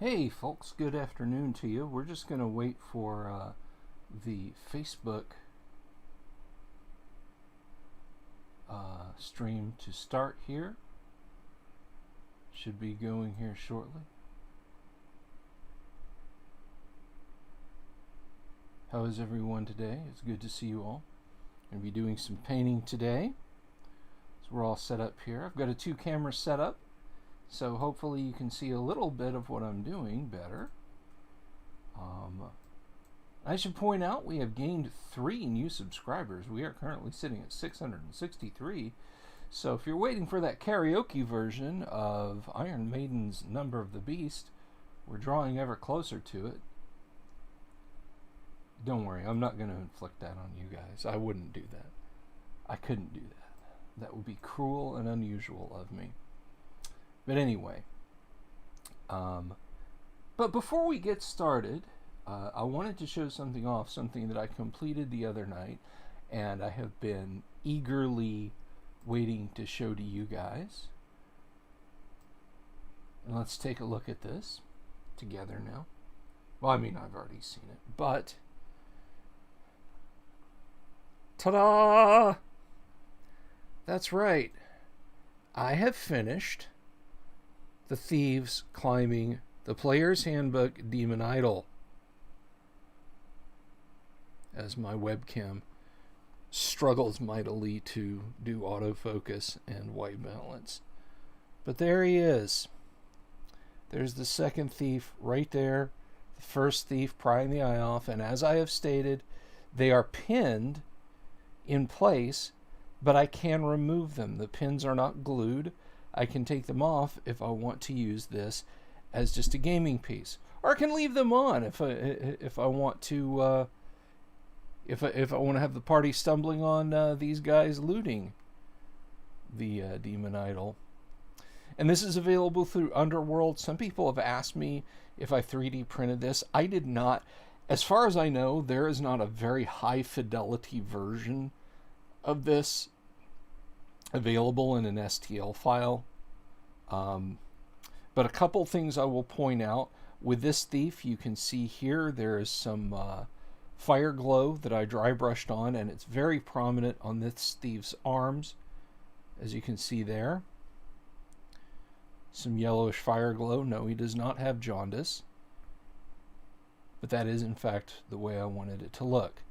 Hey folks, good afternoon to you. We're just going to wait for the Facebook stream to start here. Should be going here shortly. How is everyone today? It's good to see you all. I'm going to be doing some painting today. So we're all set up here. I've got a 2-camera setup, so hopefully you can see a little bit of what I'm doing better. I should point out we have gained 3 new subscribers. We are currently sitting at 663. So if you're waiting for that karaoke version of Iron Maiden's Number of the Beast, we're drawing ever closer to it. Don't worry, I'm not going to inflict that on you guys. I wouldn't do that. I couldn't do that. That would be cruel and unusual of me. But anyway, but before we get started, I wanted to show something off, something that I completed the other night, and I have been eagerly waiting to show to you guys. And let's take a look at this together now. Well, I mean, I've already seen it, but ta-da! That's right. I have finished The Thieves Climbing the Player's Handbook Demon Idol, as my webcam struggles mightily to do autofocus and white balance. But there he is. There's the second thief right there. The first thief prying the eye off. And as I have stated, they are pinned in place, but I can remove them. The pins are not glued. I can take them off if I want to use this as just a gaming piece. Or I can leave them on if I want to... If I want to have the party stumbling on these guys looting the Demon Idol. And this is available through Underworld. Some people have asked me if I 3D printed this. I did not. As far as I know, there is not a very high fidelity version of this available in an STL file. But a couple things I will point out. With this thief, you can see here there is some... fire glow that I dry brushed on, and it's very prominent on this thief's arms, as you can see there. Some yellowish fire glow. No, he does not have jaundice, but that is in fact the way I wanted it to look.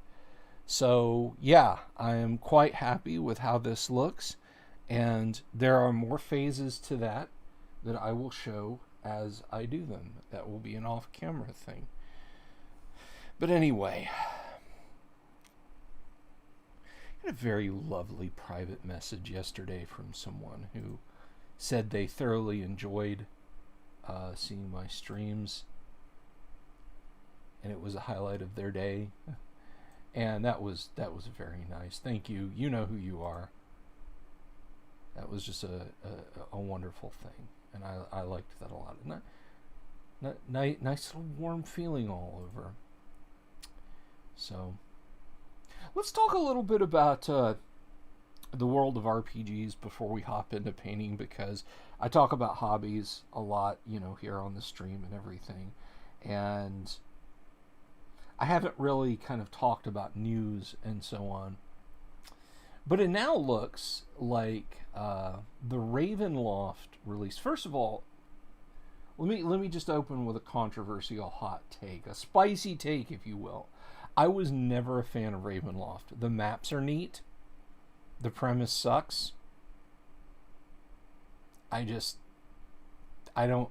So yeah, I am quite happy with how this looks, and there are more phases to that I will show as I do them. That will be an off-camera thing. But anyway, I had a very lovely private message yesterday from someone who said they thoroughly enjoyed seeing my streams, and it was a highlight of their day, and that was very nice. Thank you. You know who you are. That was just a wonderful thing, and I liked that a lot. Nice little warm feeling all over. So, let's talk a little bit about the world of RPGs before we hop into painting, because I talk about hobbies a lot, here on the stream and everything, and I haven't really kind of talked about news and so on. But it now looks like the Ravenloft release. First of all, let me just open with a controversial hot take, a spicy take, if you will. I was never a fan of Ravenloft. The maps are neat. The premise sucks. I don't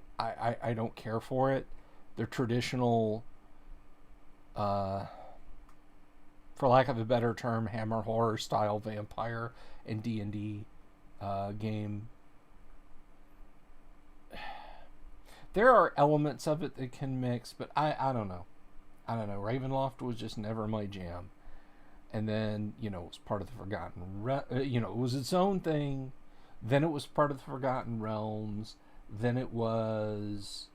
care for it. They're traditional, for lack of a better term, Hammer horror style vampire and D&D game. There are elements of it that can mix, but I don't know. Ravenloft was just never my jam. And then, it was part of the Forgotten it was its own thing. Then it was part of the Forgotten Realms. Then it was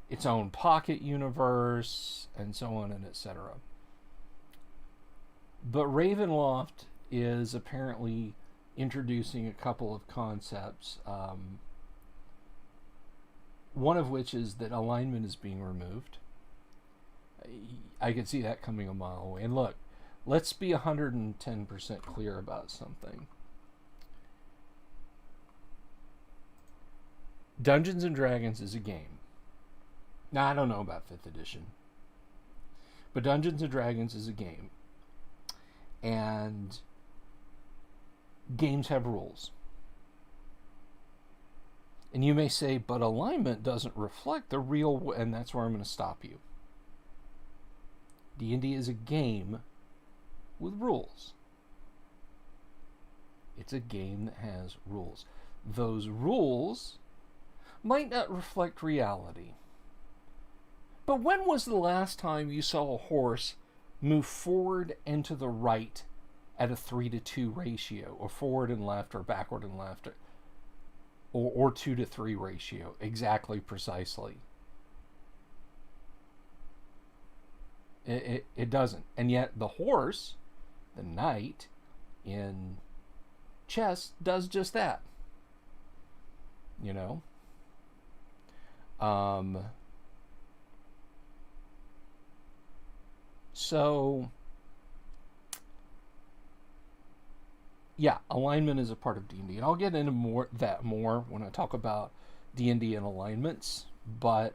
its own pocket universe, and so on and etc. But Ravenloft is apparently introducing a couple of concepts one of which is that alignment is being removed. I could see that coming a mile away. And look, let's be 110% clear about something. Dungeons and Dragons is a game. Now, I don't know about 5th edition, but Dungeons and Dragons is a game. And games have rules. And you may say, but alignment doesn't reflect the real, and that's where I'm going to stop you. D&D is a game with rules. It's a game that has rules. Those rules might not reflect reality. But when was the last time you saw a horse move forward and to the right at a 3-to-2 ratio, or forward and left, or backward and left, or 2-to-3 ratio, exactly, precisely? It doesn't. And yet the horse, the knight in chess, does just that. You know? So, yeah, alignment is a part of D&D. And I'll get into more when I talk about D&D and alignments. But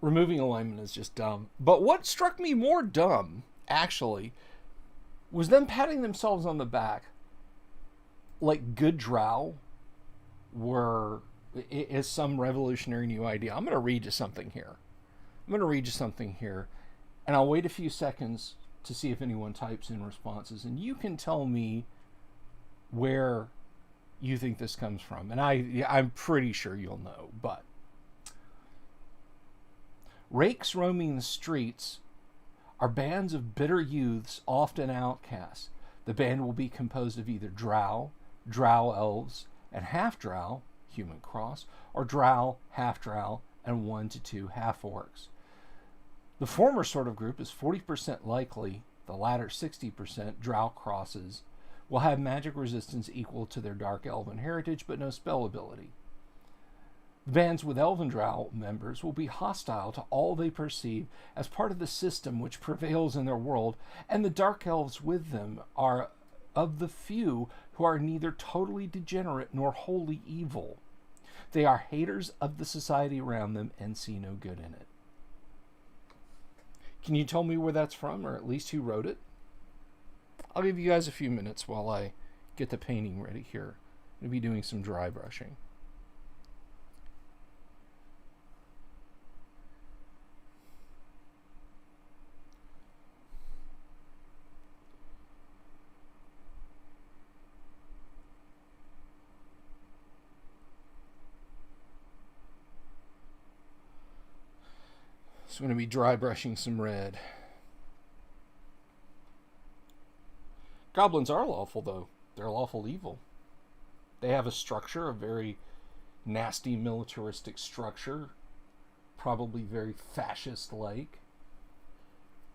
removing alignment is just dumb. But what struck me more dumb, actually, was them patting themselves on the back like good drow is some revolutionary new idea. I'm going to read you something here. And I'll wait a few seconds to see if anyone types in responses. And you can tell me where you think this comes from. And I'm pretty sure you'll know, but rakes roaming the streets are bands of bitter youths, often outcasts. The band will be composed of either drow elves, and half-drow, human cross, or drow, half-drow, and 1 to 2 half-orcs. The former sort of group is 40% likely, the latter 60%, drow crosses, will have magic resistance equal to their dark elven heritage, but no spell ability. The bands with elven drow members will be hostile to all they perceive as part of the system which prevails in their world, and the dark elves with them are of the few who are neither totally degenerate nor wholly evil. They are haters of the society around them and see no good in it. Can you tell me where that's from, or at least who wrote it? I'll give you guys a few minutes while I get the painting ready here. I'm going to be doing some dry brushing. So I'm going to be dry brushing some red. Goblins are lawful, though. They're lawful evil. They have a structure, a very nasty militaristic structure, probably very fascist-like.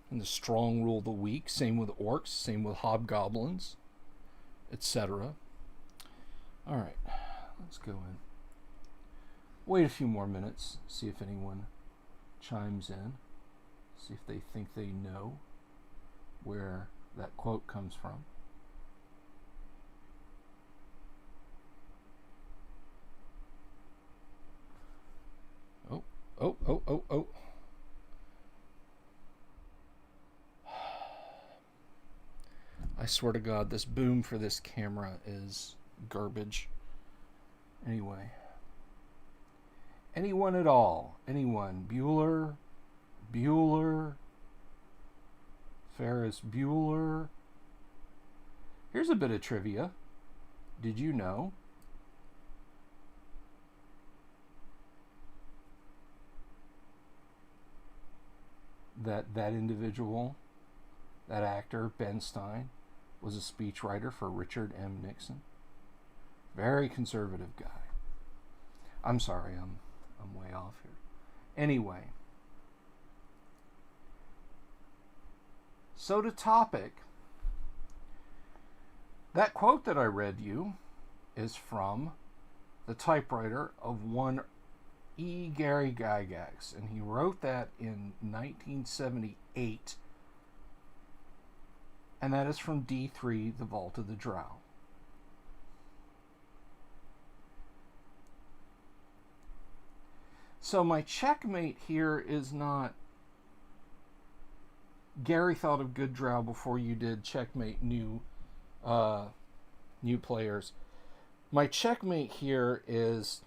And the strong rule the weak. Same with orcs, same with hobgoblins, etc. All right, let's go in. Wait a few more minutes, see if anyone chimes in, see if they think they know where that quote comes from. Oh. I swear to God, this boom for this camera is garbage. Anyway. Anyone at all? Anyone? Bueller? Ferris Bueller? Here's a bit of trivia. Did you know that individual, that actor, Ben Stein, was a speechwriter for Richard M. Nixon? Very conservative guy. I'm sorry, I'm way off here. Anyway, so to topic, that quote that I read you is from the typewriter of one E. Gary Gygax, and he wrote that in 1978, and that is from D3, The Vault of the Drow. So my checkmate here is not Gary thought of good drow before you did, checkmate new players. My checkmate here is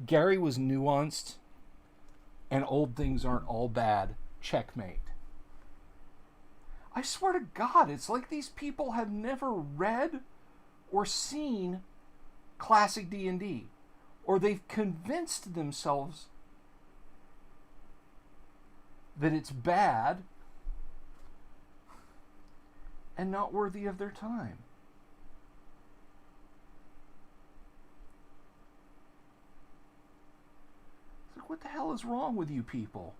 Gary was nuanced and old things aren't all bad. Checkmate. I swear to God, it's like these people have never read or seen classic D&D, or they've convinced themselves that it's bad and not worthy of their time. It's like, what the hell is wrong with you people?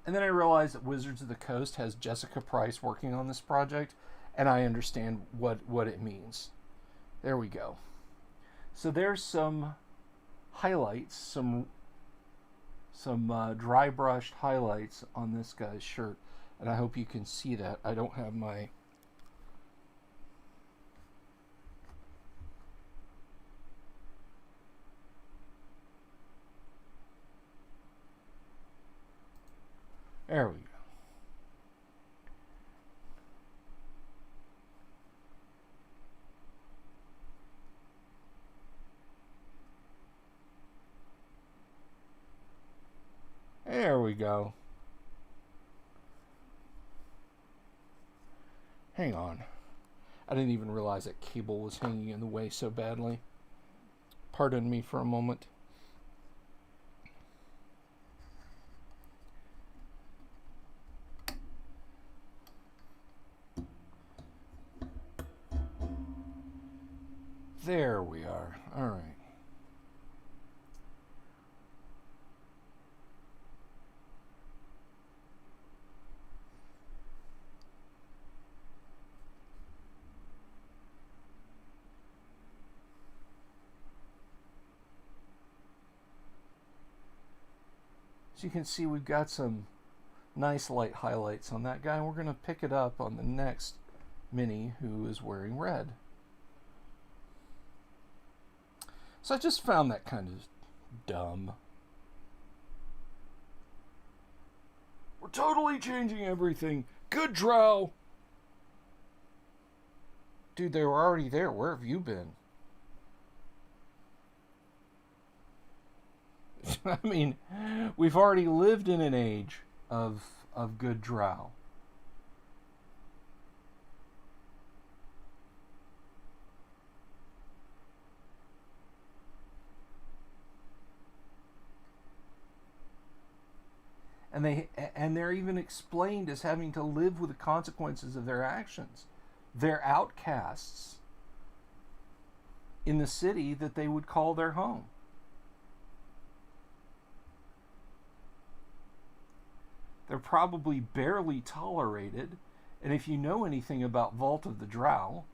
And then I realized that Wizards of the Coast has Jessica Price working on this project, and I understand what it means. There we go. So there's some highlights, some dry brushed highlights on this guy's shirt, and I hope you can see that. I don't have my there we go. There we go. Hang on. I didn't even realize that cable was hanging in the way so badly. Pardon me for a moment. There we are. All right. As you can see, we've got some nice light highlights on that guy. We're going to pick it up on the next mini who is wearing red. So I just found that kind of dumb. We're totally changing everything. Good drow. Dude, they were already there. Where have you been? I mean, we've already lived in an age of good drow. And they're even explained as having to live with the consequences of their actions. They're outcasts in the city that they would call their home. They're probably barely tolerated, and if you know anything about Vault of the Drow...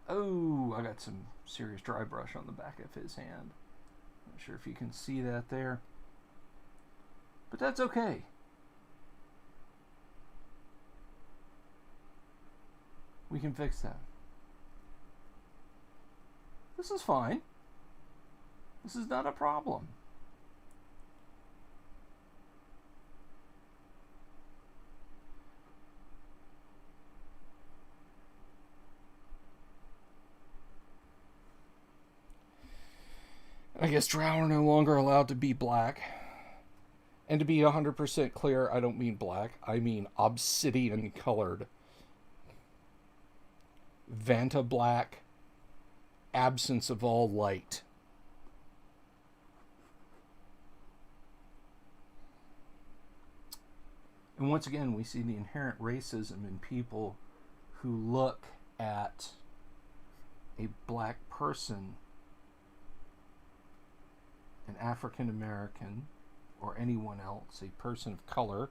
Oh, I got some serious dry brush on the back of his hand. Not sure if you can see that there. But that's okay. We can fix that. This is fine. This is not a problem. I guess drow are no longer allowed to be black. And to be 100% clear, I don't mean black. I mean obsidian colored. Vanta black. Absence of all light. And once again, we see the inherent racism in people who look at a black person, an African American, or anyone else, a person of color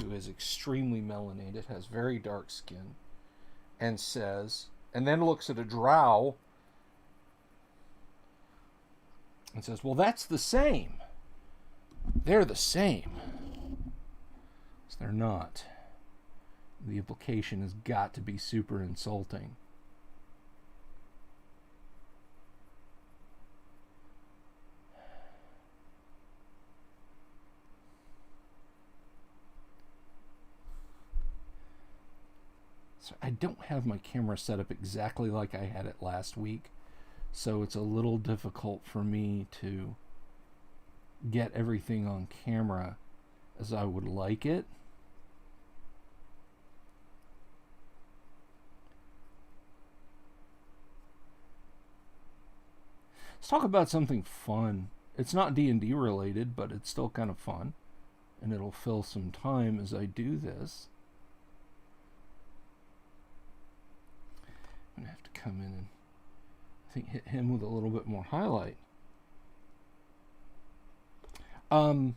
who is extremely melanated, has very dark skin, and says, and then looks at a drow and says, well, that's the same. They're the same. So they're not. The implication has got to be super insulting. So I don't have my camera set up exactly like I had it last week, so it's a little difficult for me to get everything on camera as I would like it. Let's talk about something fun. It's not D&D related, but it's still kind of fun, and it'll fill some time as I do this. I'm going to have to come in and I think hit him with a little bit more highlight. I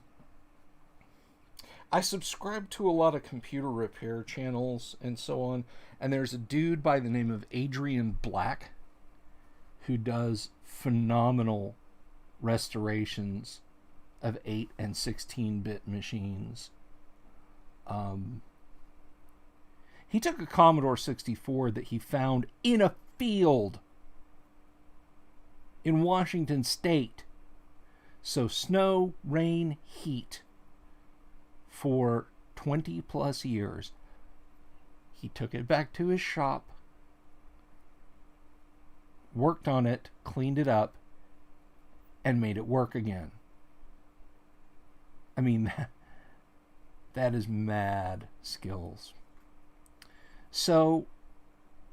subscribe to a lot of computer repair channels and so on, and there's a dude by the name of Adrian Black who does phenomenal restorations of 8 and 16-bit machines. He took a Commodore 64 that he found in a field in Washington State. So snow, rain, heat for 20 plus years. He took it back to his shop, worked on it, cleaned it up, and made it work again. I mean, that is mad skills. So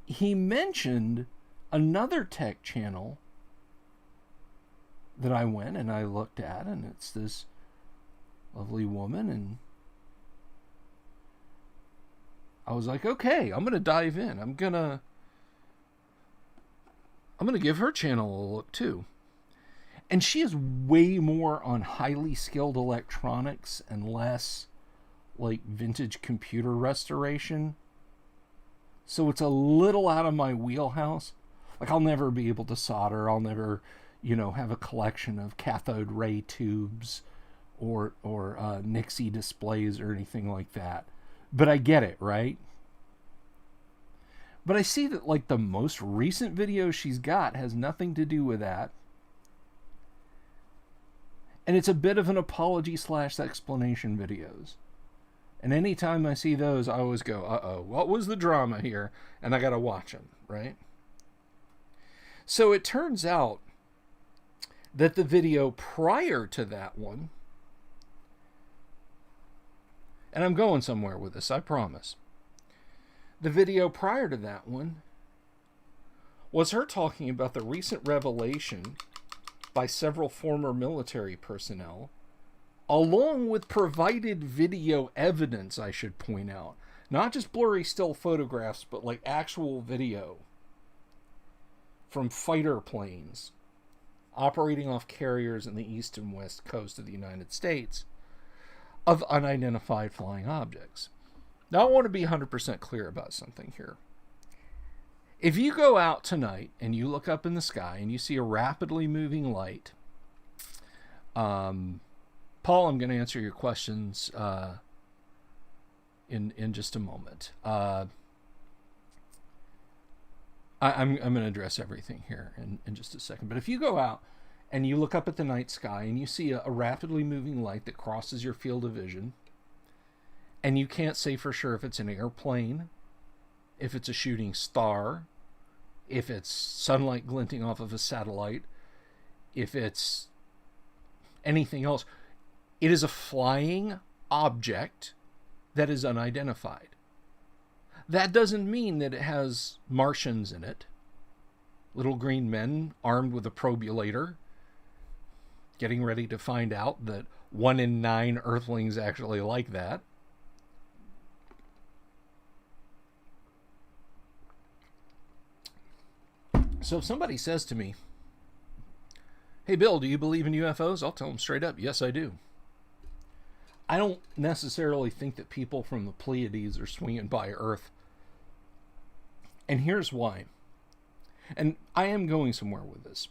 he mentioned another tech channel that I went and I looked at, and it's this lovely woman, and I was like, okay, I'm going to dive in. I'm going to give her channel a look too. And she is way more on highly skilled electronics and less like vintage computer restoration. So it's a little out of my wheelhouse. Like, I'll never be able to solder. I'll never, have a collection of cathode ray tubes or Nixie displays or anything like that. But I get it, right? But I see that, like, the most recent video she's got has nothing to do with that. And it's a bit of an apology / explanation videos. And anytime I see those, I always go, uh-oh, what was the drama here? And I gotta watch them, right? So it turns out that the video prior to that one, and I'm going somewhere with this, I promise. The video prior to that one was her talking about the recent revelation by several former military personnel, along with provided video evidence, I should point out. Not just blurry still photographs, but like actual video from fighter planes operating off carriers in the east and west coast of the United States of unidentified flying objects. Now, I want to be 100% clear about something here. If you go out tonight and you look up in the sky and you see a rapidly moving light, Paul, I'm going to answer your questions in just a moment. I'm going to address everything here in just a second. But if you go out and you look up at the night sky and you see a rapidly moving light that crosses your field of vision, and you can't say for sure if it's an airplane, if it's a shooting star, if it's sunlight glinting off of a satellite, if it's anything else, it is a flying object that is unidentified. That doesn't mean that it has Martians in it. Little green men armed with a probulator, getting ready to find out that 1 in 9 Earthlings actually like that. So if somebody says to me, hey Bill, do you believe in UFOs? I'll tell them straight up, yes I do. I don't necessarily think that people from the Pleiades are swinging by Earth And here's why. And I am going somewhere with this.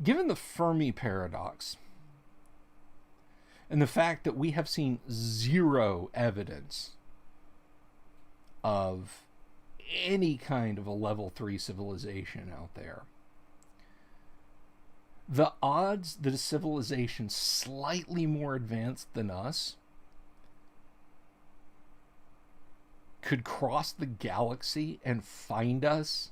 Given the Fermi paradox and the fact that we have seen zero evidence of any kind of a level 3 civilization out there, the odds that a civilization slightly more advanced than us could cross the galaxy and find us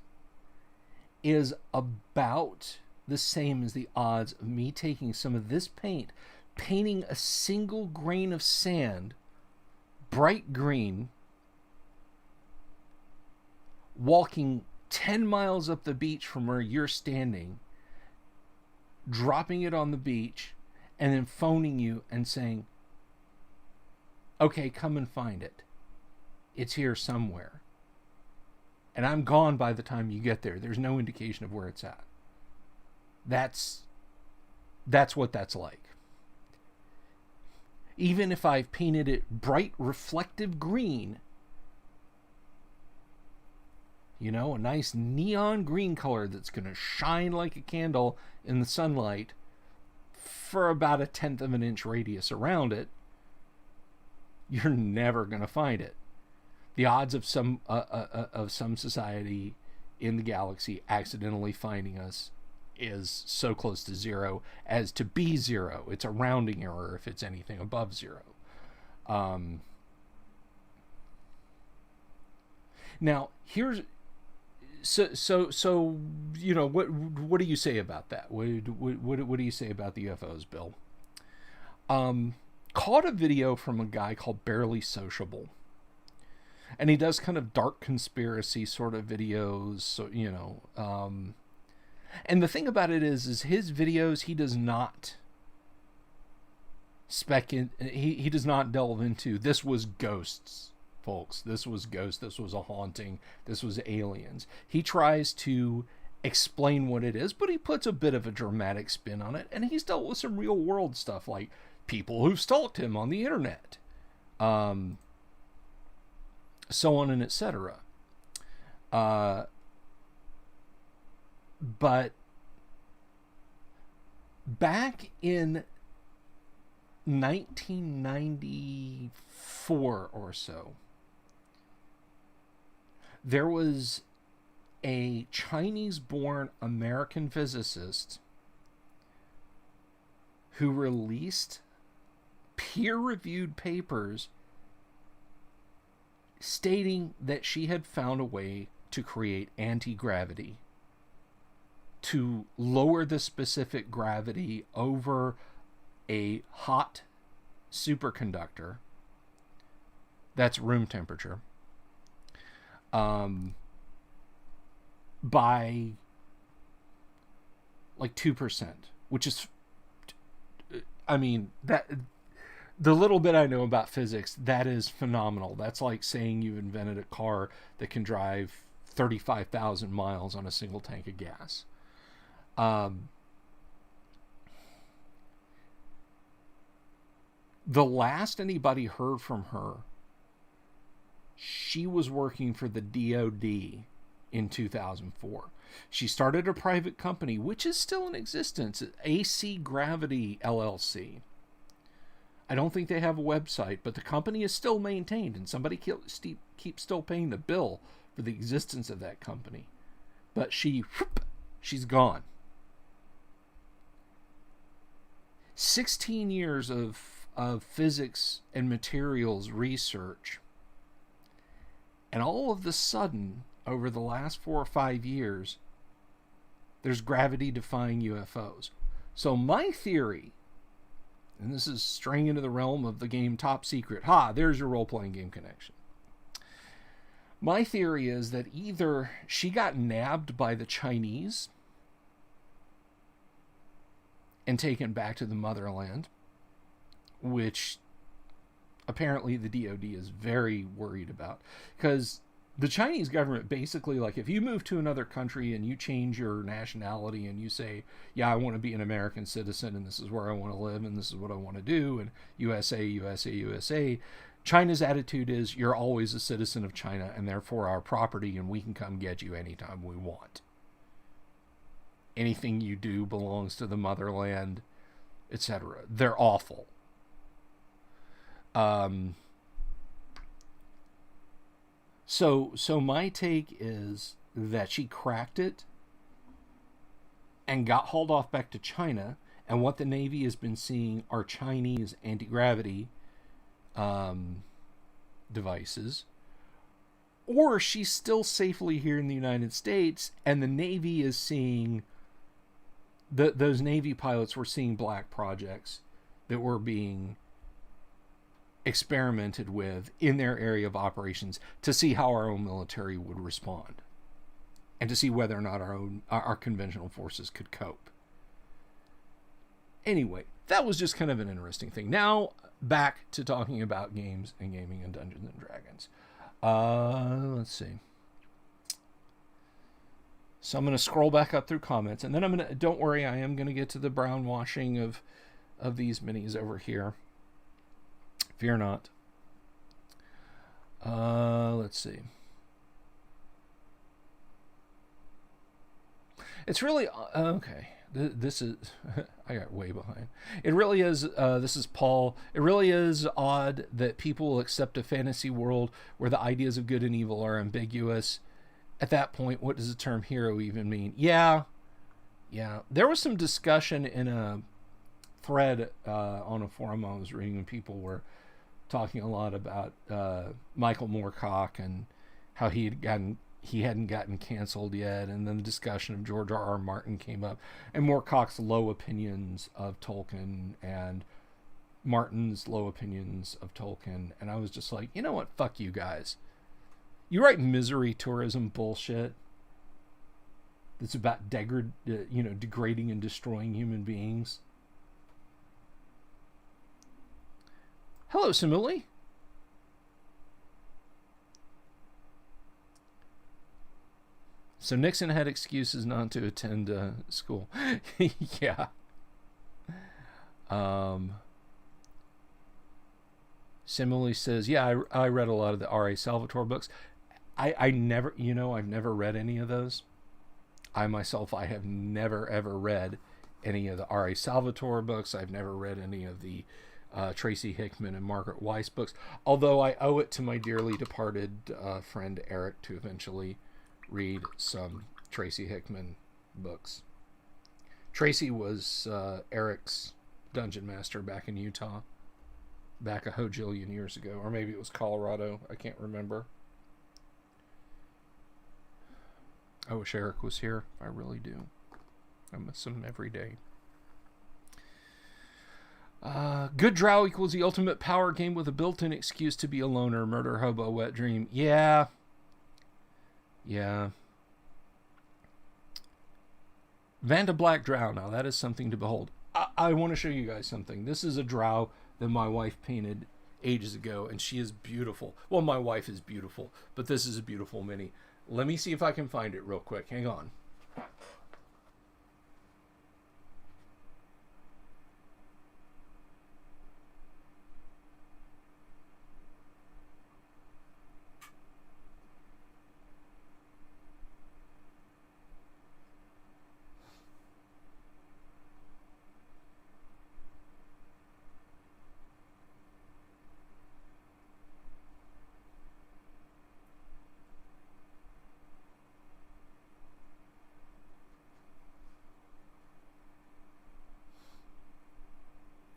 is about the same as the odds of me taking some of this paint, painting a single grain of sand bright green, walking 10 miles up the beach from where you're standing, dropping it on the beach, and then phoning you and saying, okay, come and find it. It's here somewhere. And I'm gone by the time you get there. There's no indication of where it's at. That's what that's like. Even if I've painted it bright reflective green, you know, a nice neon green color that's going to shine like a candle in the sunlight for about 1/10 of an inch radius around it, you're never going to find it. The odds of some society in the galaxy accidentally finding us is so close to zero as to be zero. It's a rounding error if it's anything above zero. Now here's so you know, what do you say about that? What do you say about the UFOs, Bill? Caught a video from a guy called Barely Sociable, and he does kind of dark conspiracy sort of videos. So, you know, and the thing about it is his videos, he does not he does not delve into this was ghosts, folks. This was ghosts. This was a haunting. This was aliens. He tries to explain what it is, but he puts a bit of a dramatic spin on it. And he's dealt with some real world stuff, like people who've stalked him on the internet, so on and etc. But back in 1994 or so, there was a Chinese-born American physicist who released peer-reviewed papers stating that she had found a way to create anti-gravity, to lower the specific gravity over a hot superconductor that's room temperature, by like 2%, which is, I mean, that, the little bit I know about physics, that is phenomenal. That's like saying you've invented a car that can drive 35,000 miles on a single tank of gas. The last anybody heard from her, she was working for the DoD in 2004. She started a private company, which is still in existence, AC Gravity LLC. I don't think they have a website, but the company is still maintained, and somebody keeps still paying the bill for the existence of that company. But she's gone. 16 years of physics and materials research, and all of a sudden, over the last 4 or 5 years, there's gravity-defying UFOs. So my theory, and this is straying into the realm of the game Top Secret. There's your role-playing game connection. My theory is that either she got nabbed by the Chinese and taken back to the motherland, which apparently the DoD is very worried about, because the Chinese government basically, like, if you move to another country and you change your nationality and you say, yeah, I want to be an American citizen and this is where I want to live and this is what I want to do, and USA, USA, USA, China's attitude is you're always a citizen of China and therefore our property, and we can come get you anytime we want. Anything you do belongs to the motherland, etc. They're awful. So my take is that she cracked it and got hauled off back to China, and what the Navy has been seeing are Chinese anti-gravity devices, or she's still safely here in the United States, and the Navy is seeing those Navy pilots were seeing black projects that were being experimented with in their area of operations to see how our own military would respond and to see whether or not our conventional forces could cope. Anyway, that was just kind of an interesting thing. Now back to talking about games and gaming and Dungeons and Dragons. Let's see. So I'm going to scroll back up through comments, and then I'm going to, don't worry, I am going to get to the brown washing of these minis over here. Fear not. Let's see. It's really okay. This is I got way behind. It really is. This is Paul. It really is odd that people will accept a fantasy world where the ideas of good and evil are ambiguous. At that point, what does the term hero even mean? Yeah. There was some discussion in a thread on a forum I was reading, and people were talking a lot about Michael Moorcock and how he hadn't gotten canceled yet, and then the discussion of George R.R. Martin came up, and Moorcock's low opinions of Tolkien and Martin's low opinions of Tolkien, and I was just like, you know what, fuck you guys. You write misery tourism bullshit that's about degrading and destroying human beings. Hello, Simile. So Nixon had excuses not to attend school. Yeah. Simile says, yeah, I read a lot of the R.A. Salvatore books. I've never read any of those. I myself, I have never, ever read any of the R.A. Salvatore books. I've never read any of the Tracy Hickman and Margaret Weiss books, although I owe it to my dearly departed friend Eric to eventually read some Tracy Hickman books. Tracy was Eric's dungeon master back in Utah, back a hojillion years ago, or maybe it was Colorado, I can't remember. I wish Eric was here. I really do. I miss him every day. Good Drow equals the ultimate power game with a built-in excuse to be a loner. Murder, hobo, wet dream. Yeah. Vanda Black Drow. Now, that is something to behold. I want to show you guys something. This is a Drow that my wife painted ages ago, and she is beautiful. Well, my wife is beautiful, but this is a beautiful mini. Let me see if I can find it real quick. Hang on.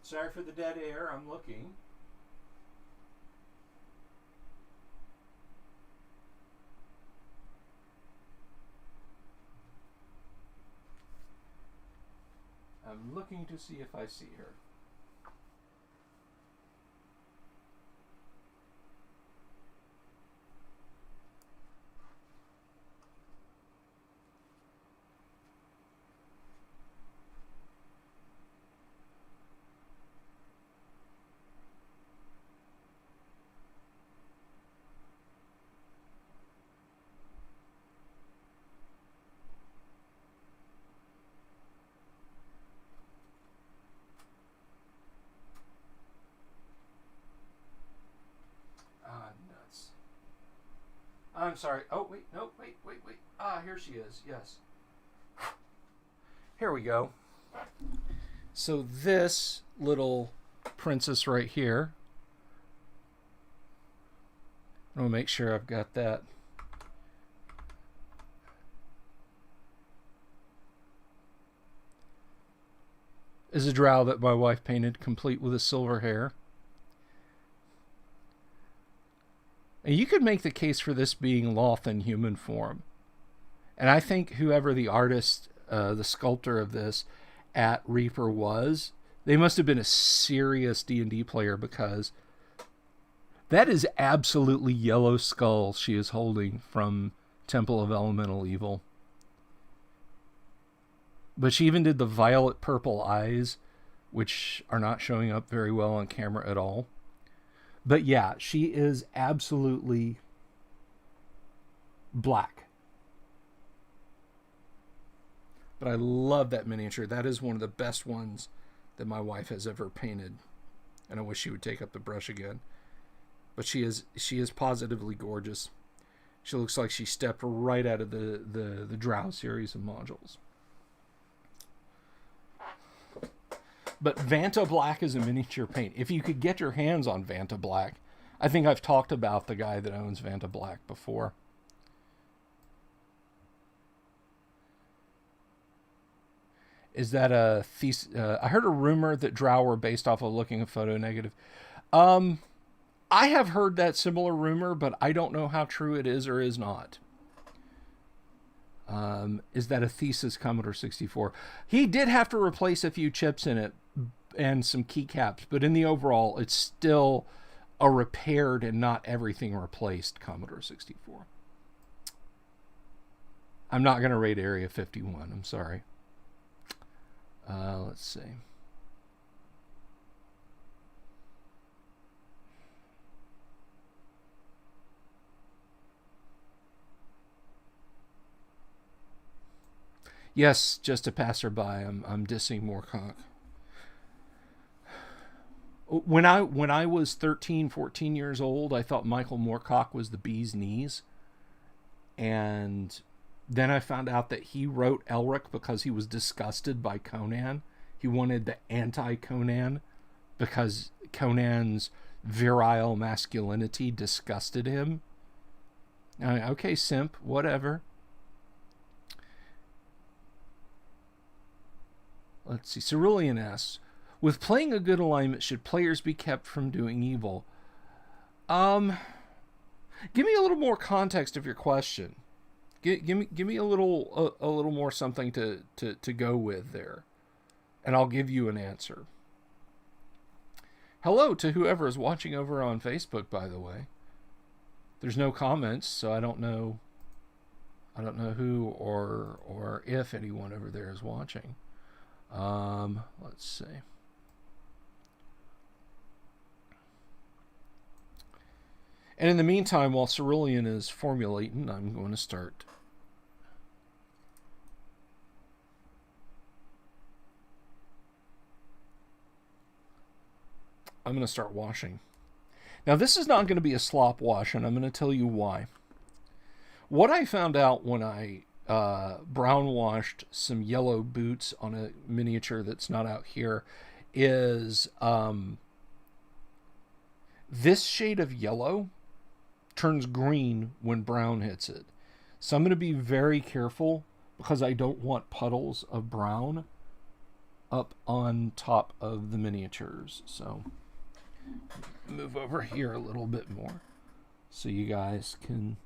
Sorry for the dead air. I'm looking. I'm looking to see if I see her. I'm sorry. Oh, wait, no, wait. Ah, here she is. Yes. Here we go. So this little princess right here, I'm going to make sure I've got that. Is a drow that my wife painted, complete with a silver hair. And you could make the case for this being Loth in human form. And I think whoever the artist, the sculptor of this at Reaper was, they must have been a serious D&D player, because that is absolutely Yellow Skull she is holding from Temple of Elemental Evil. But she even did the violet purple eyes, which are not showing up very well on camera at all. But yeah, she is absolutely black. But I love that miniature. That is one of the best ones that my wife has ever painted. And I wish she would take up the brush again. But she is positively gorgeous. She looks like she stepped right out of the Drow series of modules. But Vanta Black is a miniature paint. If you could get your hands on Vanta Black, I think I've talked about the guy that owns Vanta Black before. Is that a thesis? I heard a rumor that Drow were based off of looking a photo negative. I have heard that similar rumor, but I don't know how true it is or is not. Is that a Thesis Commodore 64? He did have to replace a few chips in it and some keycaps, but in the overall, it's still a repaired and not everything replaced Commodore 64. I'm not going to rate Area 51. I'm sorry. Let's see. Yes, just a passerby. I'm dissing Moorcock. When I was 13, 14 years old, I thought Michael Moorcock was the bee's knees. And then I found out that he wrote Elric because he was disgusted by Conan. He wanted the anti-Conan because Conan's virile masculinity disgusted him. Okay, simp, whatever. Let's see. Cerulean asks, with playing a good alignment, should players be kept from doing evil? Give me a little more context of your question. Give me a little more something to go with there, and I'll give you an answer. Hello to whoever is watching over on Facebook, by the way. There's no comments, so I don't know who or if anyone over there is watching. Let's see. And in the meantime, while Cerulean is formulating, I'm going to start. I'm going to start washing. Now, this is not going to be a slop wash, and I'm going to tell you why. What I found out when I brown washed some yellow boots on a miniature that's not out here is this shade of yellow turns green when brown hits it. So I'm going to be very careful because I don't want puddles of brown up on top of the miniatures. So move over here a little bit more so you guys can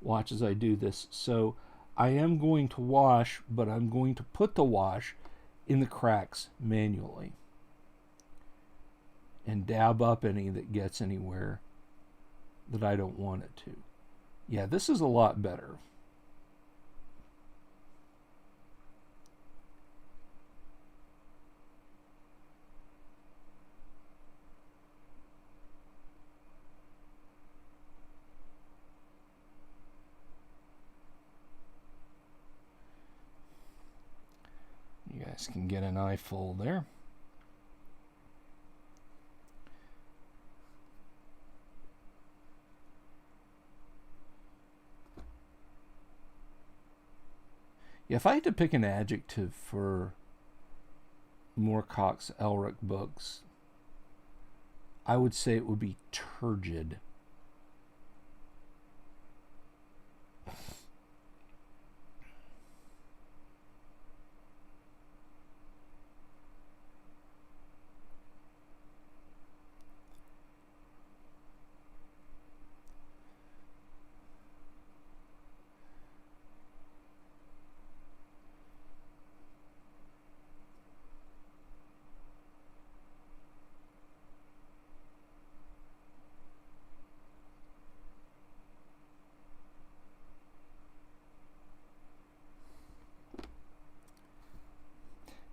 watch as I do this. So I am going to wash, but I'm going to put the wash in the cracks manually and dab up any that gets anywhere that I don't want it to. Yeah, this is a lot better. You guys can get an eyeful there. Yeah, if I had to pick an adjective for Moorcock's Elric books, I would say it would be turgid.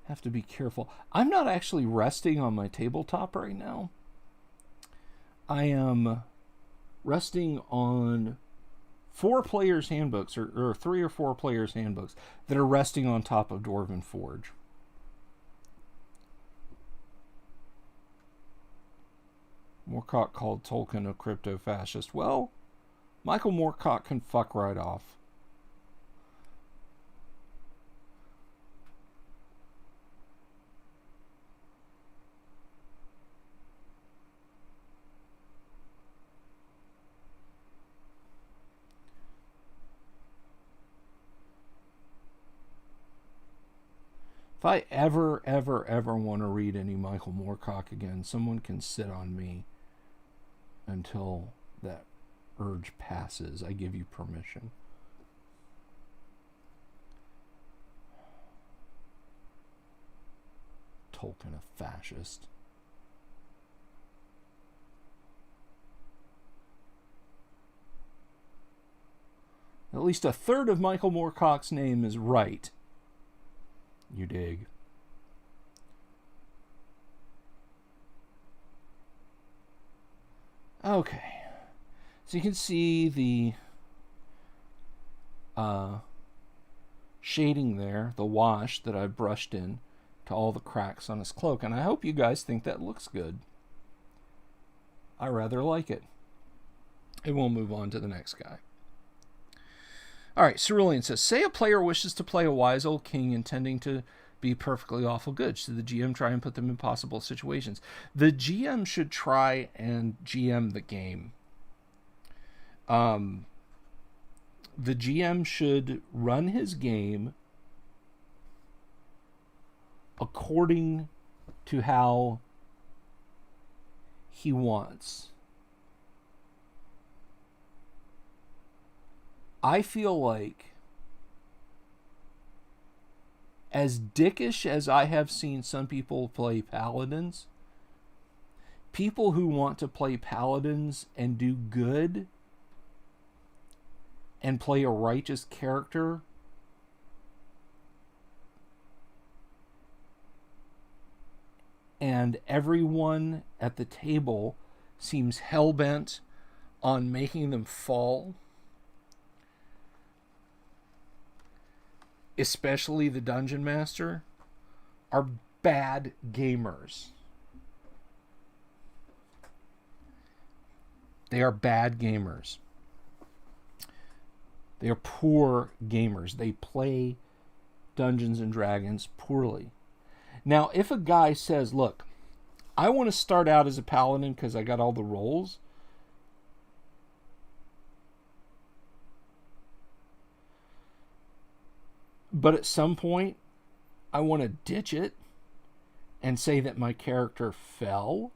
Have to be careful. I'm not actually resting on my tabletop right now. I am resting on 4 players' handbooks, or 3 or 4 players' handbooks that are resting on top of Dwarven Forge. Moorcock called Tolkien a crypto-fascist. Well, Michael Moorcock can fuck right off. If I ever want to read any Michael Moorcock again, someone can sit on me until that urge passes. I give you permission. Tolkien a fascist. At least a third of Michael Moorcock's name is right. You dig. Okay. So you can see the shading there, the wash that I've brushed in to all the cracks on his cloak. And I hope you guys think that looks good. I rather like it. And we'll move on to the next guy. All right, Cerulean says, say a player wishes to play a wise old king intending to be perfectly awful good. Should the GM try and put them in possible situations? The GM should try and GM the game. The GM should run his game according to how he wants. I feel like, as dickish as I have seen some people play paladins, people who want to play paladins and do good and play a righteous character and everyone at the table seems hell-bent on making them fall, especially the dungeon master, are bad gamers. They are bad gamers. They are poor gamers. They play Dungeons and Dragons poorly. Now, if a guy says, look, I want to start out as a paladin because I got all the rolls, but at some point, I want to ditch it and say that my character fell,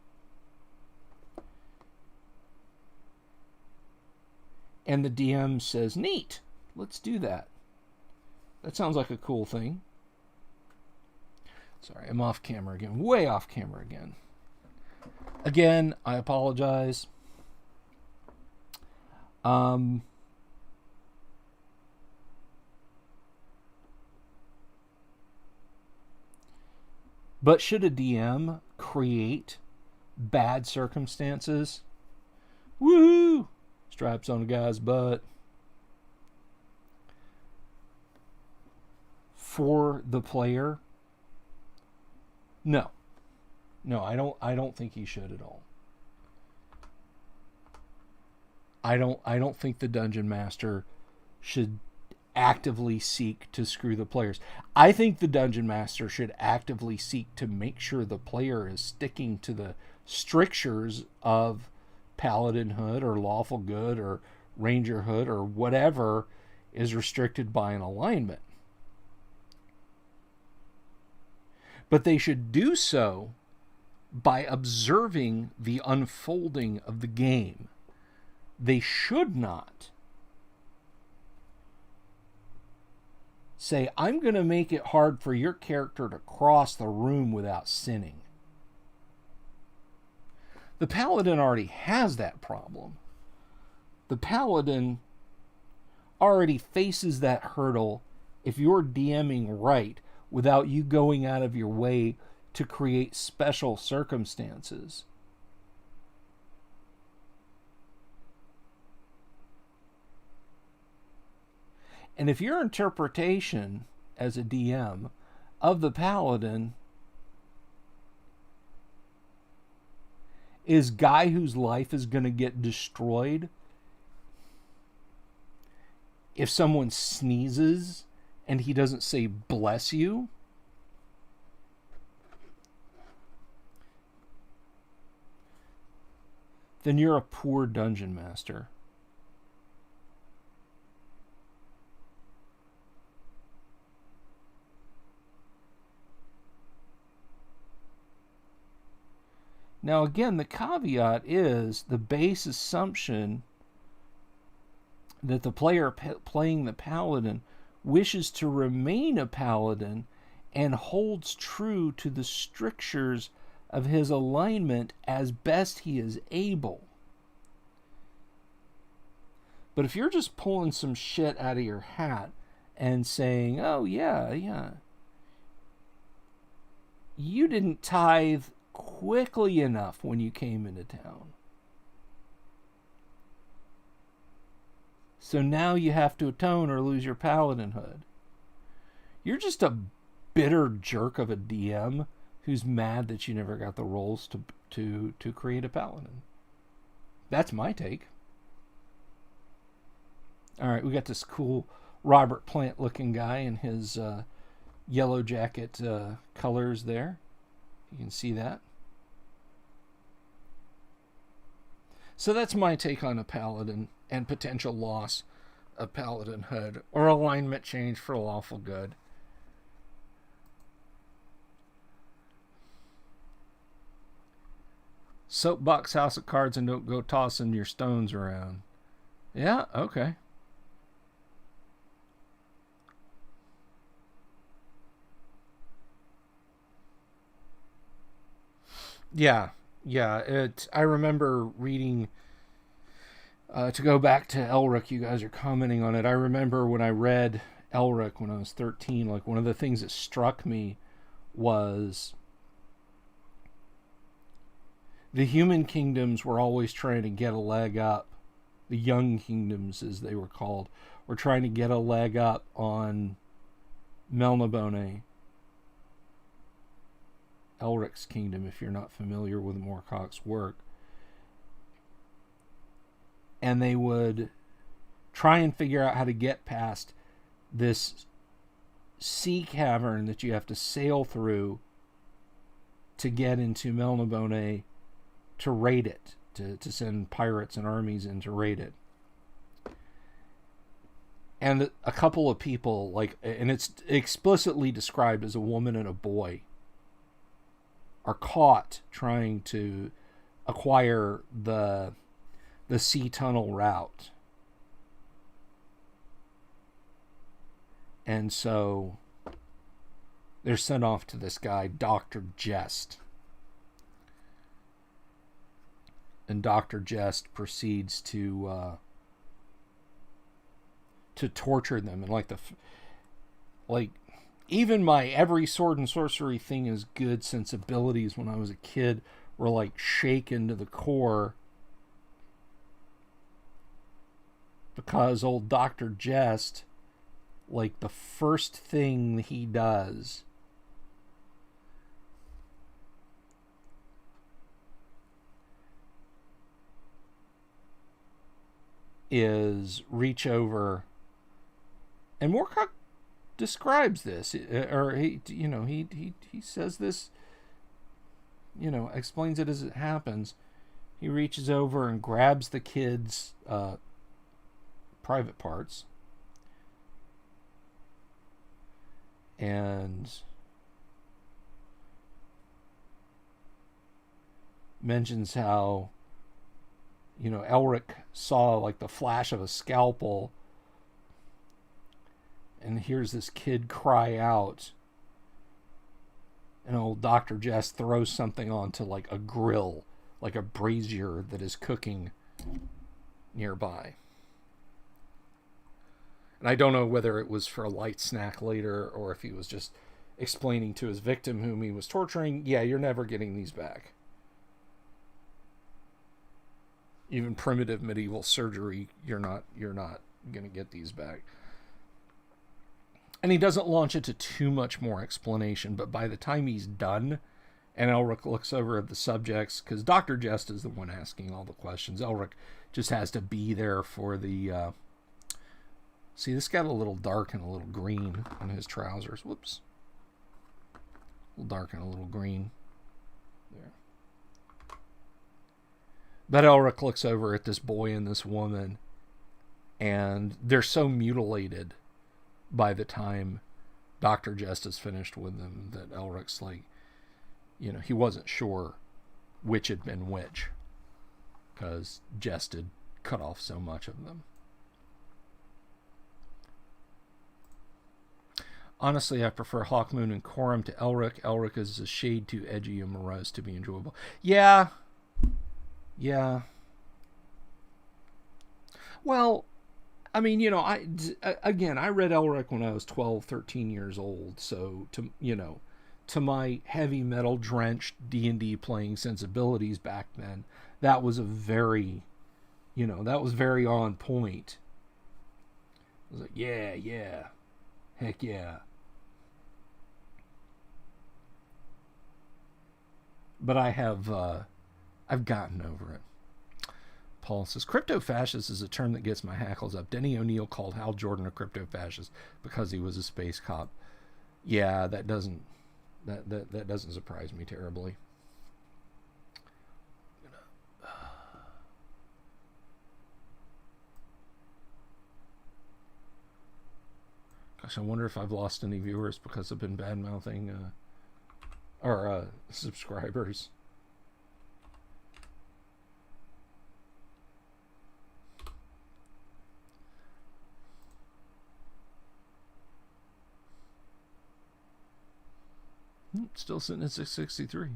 and the DM says, neat, let's do that. That sounds like a cool thing. Sorry, I'm off camera again. Way off camera again. Again, I apologize. But should a DM create bad circumstances? Woohoo! Stripes on a guy's butt. For the player? No. No, I don't think he should at all. I don't think the dungeon master should actively seek to screw the players. I think the dungeon master should actively seek to make sure the player is sticking to the strictures of paladinhood or lawful good or rangerhood or whatever is restricted by an alignment. But they should do so by observing the unfolding of the game. They should not say, I'm going to make it hard for your character to cross the room without sinning. The paladin already has that problem. The paladin already faces that hurdle if you're DMing right without you going out of your way to create special circumstances. And if your interpretation as a DM of the paladin is guy whose life is going to get destroyed if someone sneezes and he doesn't say bless you, then you're a poor dungeon master. Now again, the caveat is the base assumption that the player playing the paladin wishes to remain a paladin and holds true to the strictures of his alignment as best he is able. But if you're just pulling some shit out of your hat and saying, oh yeah, you didn't tithe quickly enough when you came into town, so now you have to atone or lose your paladinhood. You're just a bitter jerk of a DM who's mad that you never got the rolls to create a paladin. That's my take. All right, we got this cool Robert Plant looking guy in his yellow jacket colors there. You can see that. So that's my take on a paladin and potential loss of paladinhood or alignment change for lawful good. Soapbox House of Cards and don't go tossing your stones around. Yeah, okay. Yeah. I remember reading, to go back to Elric, you guys are commenting on it. I remember when I read Elric when I was 13, like one of the things that struck me was the human kingdoms were always trying to get a leg up. The young kingdoms, as they were called, were trying to get a leg up on Melnibone, Elric's kingdom, if you're not familiar with Moorcock's work. And they would try and figure out how to get past this sea cavern that you have to sail through to get into Melnibone to raid it, to send pirates and armies in to raid it. And a couple of people, and it's explicitly described as a woman and a boy, are caught trying to acquire the sea tunnel route. And so they're sent off to this guy, Dr. Jest. And Dr. Jest proceeds to torture them. And even my every sword and sorcery thing is good sensibilities when I was a kid were shaken to the core, because old Dr. Jest, the first thing he does is reach over And Moorcock describes this, or he says this, explains it as it happens. He reaches over and grabs the kid's private parts and mentions how, Elric saw like the flash of a scalpel and hears this kid cry out. And old Dr. Jess throws something onto like a grill, like a brazier that is cooking nearby. And I don't know whether it was for a light snack later or if he was just explaining to his victim whom he was torturing, yeah, you're never getting these back. Even primitive medieval surgery, you're not going to get these back. And he doesn't launch into too much more explanation, but by the time he's done, and Elric looks over at the subjects, because Dr. Jest is the one asking all the questions. Elric just has to be there for the... See, this got a little dark and a little green on his trousers. Whoops. A little dark and a little green. There. But Elric looks over at this boy and this woman, and they're so mutilated by the time Dr. Jest is finished with them that Elric's like, he wasn't sure which had been which because Jest had cut off so much of them. Honestly, I prefer Hawkmoon and Corum to Elric. Elric is a shade too edgy and morose to be enjoyable. Yeah. Well, I mean, I read Elric when I was 12, 13 years old. So to my heavy metal drenched D&D playing sensibilities back then, that was very on point. I was like, yeah, heck yeah. But I've gotten over it. Paul says, crypto-fascist is a term that gets my hackles up. Denny O'Neil called Hal Jordan a crypto-fascist because he was a space cop. Yeah, that doesn't surprise me terribly. Gosh, I wonder if I've lost any viewers because I've been bad-mouthing or subscribers. Still sitting at 663.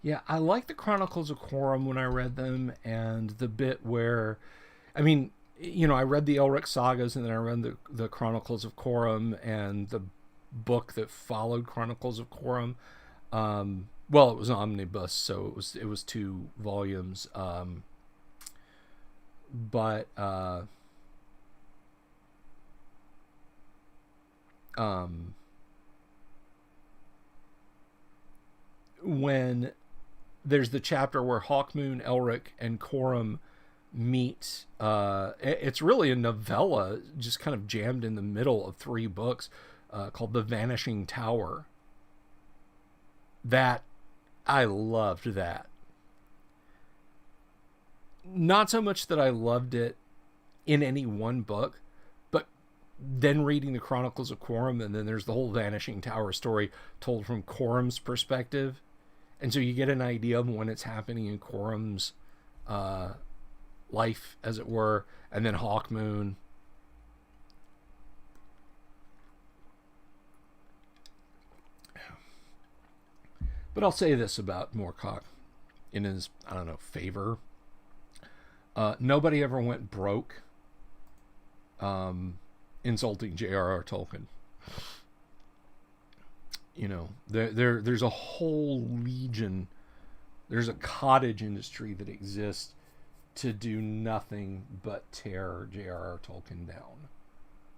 Yeah, I like the Chronicles of Corum when I read them, and the bit where, I mean, I read the Elric sagas, and then I read the Chronicles of Corum, and the book that followed Chronicles of Corum. Well, it was an omnibus, so it was 2 volumes. But when there's the chapter where Hawkmoon, Elric, and Corum meet. It's really a novella just kind of jammed in the middle of 3 books called The Vanishing Tower. That, I loved that. Not so much that I loved it in any one book, but then reading the Chronicles of Corum, and then there's the whole Vanishing Tower story told from Corum's perspective. And so you get an idea of when it's happening in Corum's life, as it were, and then Hawkmoon. But I'll say this about Moorcock in his, favor. Nobody ever went broke insulting J.R.R. Tolkien. There's a whole legion, There's a cottage industry that exists to do nothing but tear J.R.R. Tolkien down.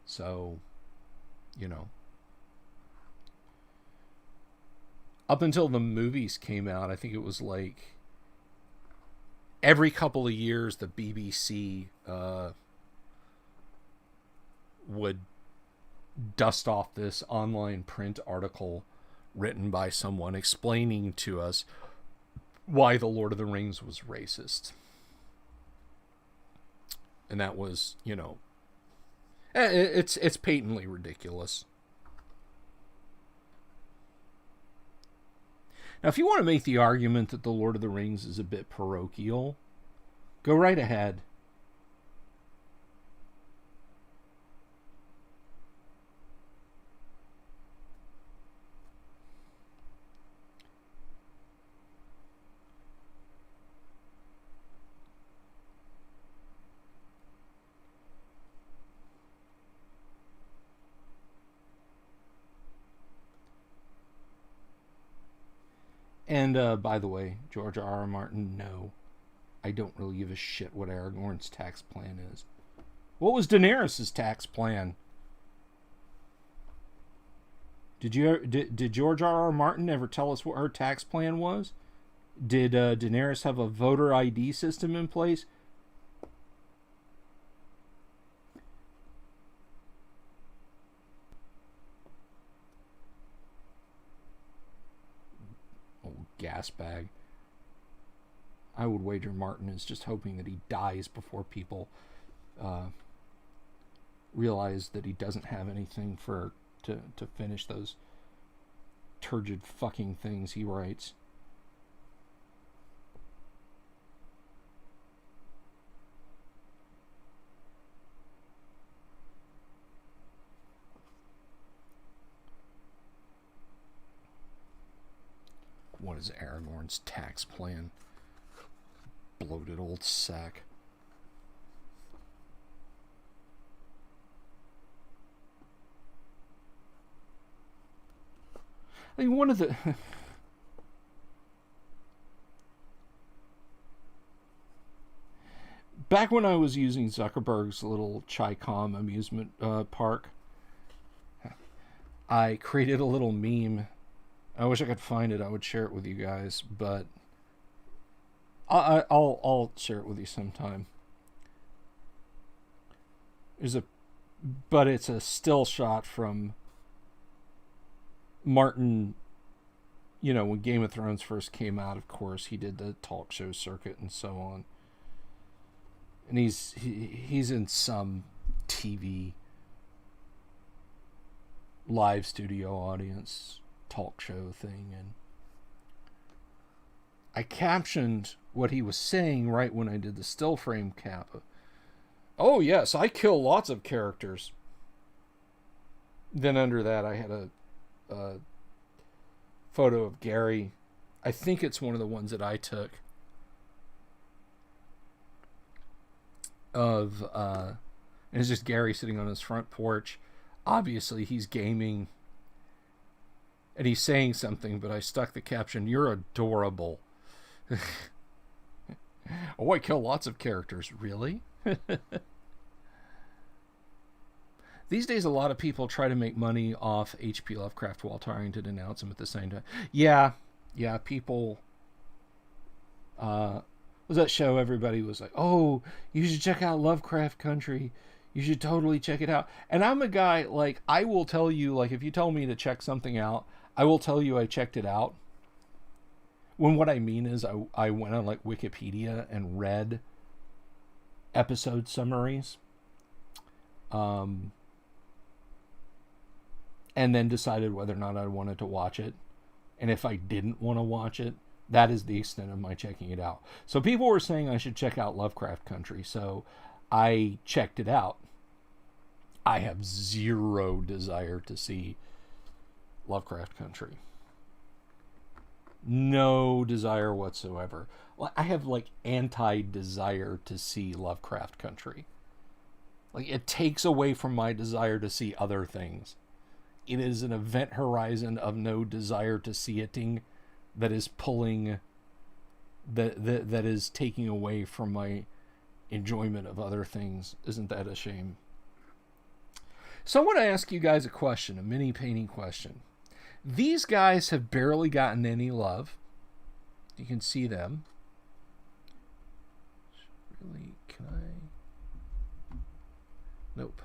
So, you know, up until the movies came out, I think it was like every couple of years the BBC would dust off this online print article written by someone explaining to us why the Lord of the Rings was racist. And that was, you know, it's patently ridiculous. Now, if you want to make the argument that the Lord of the Rings is a bit parochial, go right ahead. And by the way, George R.R. Martin, no, I don't really give a shit what Aragorn's tax plan is. What was Daenerys' tax plan? Did George R.R. Martin ever tell us what her tax plan was? Did Daenerys have a voter ID system in place? Gas bag. I would wager Martin is just hoping that he dies before people realize that he doesn't have anything to finish those turgid fucking things he writes. What is Aragorn's tax plan? Bloated old sack. I mean, one of the... Back when I was using Zuckerberg's little Chi-Com amusement park, I created a little meme. I wish I could find it. I would share it with you guys, but I'll share it with you sometime. But it's a still shot from Martin. You know, when Game of Thrones first came out, of course, he did the talk show circuit and so on. And he's in some TV live studio audience talk show thing, and I captioned what he was saying right when I did the still frame cap. Oh yes, I kill lots of characters. Then under that I had a photo of Gary. I think it's one of the ones that I took of and it's just Gary sitting on his front porch. Obviously he's gaming and he's saying something, but I stuck the caption, "You're adorable." Oh, I kill lots of characters. Really? These days, a lot of people try to make money off H.P. Lovecraft while trying to denounce him at the same time. Yeah, people... was that show everybody was like, "Oh, you should check out Lovecraft Country. You should totally check it out." And I'm a guy, like, I will tell you, like, if you tell me to check something out, I will tell you I checked it out. When what I mean is I went on, like, Wikipedia and read episode summaries. And then decided whether or not I wanted to watch it. And if I didn't want to watch it, that is the extent of my checking it out. So people were saying I should check out Lovecraft Country, so I checked it out. I have zero desire to see Lovecraft Country. No desire whatsoever. I have, like, anti-desire to see Lovecraft Country. Like, it takes away from my desire to see other things. It is an event horizon of no desire to see it that is pulling that is taking away from my enjoyment of other things. Isn't that a shame? So I want to ask you guys a question, a mini painting question. These guys have barely gotten any love. You can see them. Really, can I? Nope.